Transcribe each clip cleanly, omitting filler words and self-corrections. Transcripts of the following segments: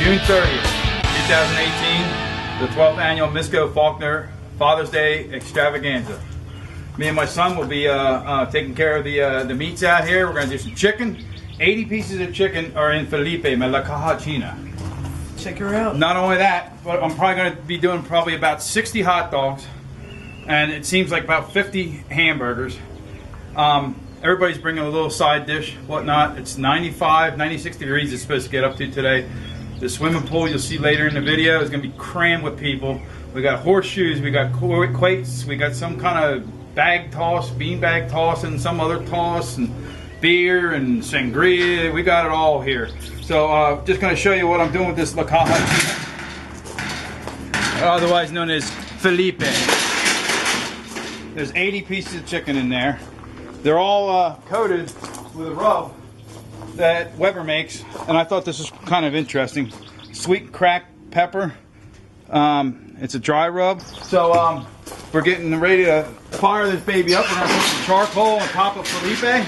June 30th, 2018, the 12th annual Misco Faulkner Father's Day Extravaganza. Me and my son will be taking care of the meats out here. We're going to do some chicken. 80 pieces of chicken are in Felipe, la caja china. Check her out. Not only that, but I'm probably going to be doing probably about 60 hot dogs, and it seems like about 50 hamburgers. Everybody's bringing a little side dish, whatnot. It's 95, 96 degrees it's supposed to get up to today. The swimming pool you'll see later in the video is going to be crammed with people. We got horseshoes, we got quates, we got some kind of bag toss, bean bag toss, and some other toss, and beer and sangria. We got it all here. So just going to show you what I'm doing with this La Caja China, otherwise known as Felipe. There's 80 pieces of chicken in there. They're all coated with a rub that Weber makes, and I thought this was kind of interesting. Sweet cracked pepper. It's a dry rub. So we're getting ready to fire this baby up. We're going to put some charcoal on top of Felipe.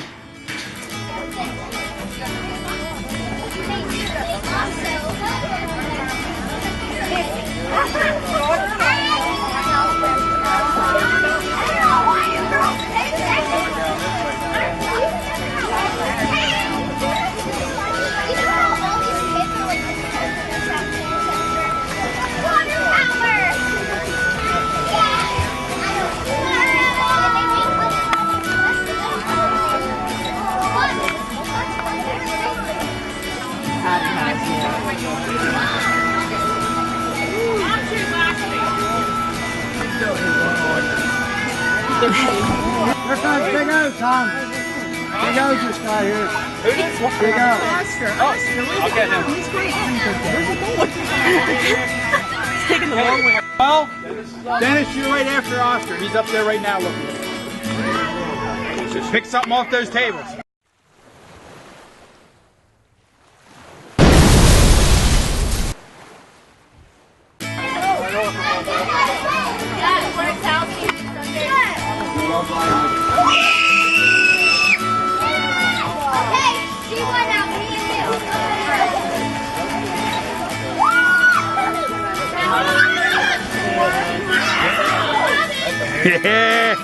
Here comes Big O, Tom. Big O just got here. Who did? Big O. Oscar. Oh, I'll get him. He's great. Where's it going? He's taking the long way. Well, Dennis, you're right after Oscar. He's up there right now looking. Just pick something off those tables. Yeah.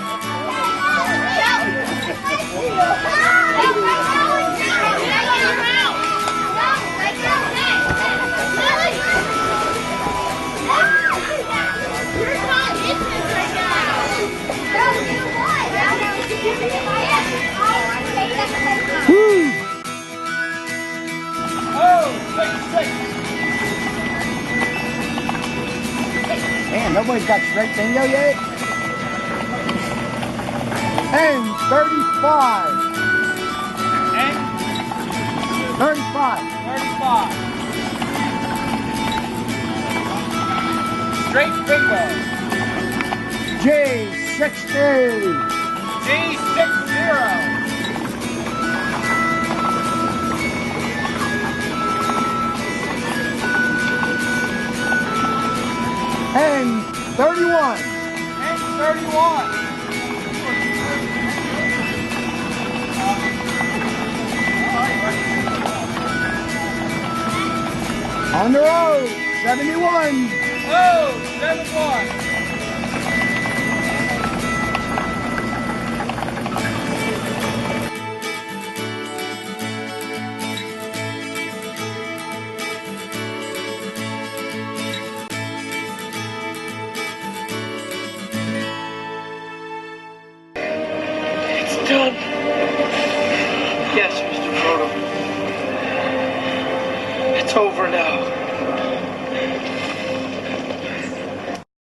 Woo. Man, nobody's got straight bingo yet. And 35. And 35. 35. Straight bingo. G60. G60. And 31. And 31. On the road, 71. Oh, 7-1. It's done. Yes, Mr. Frodo. It's over now.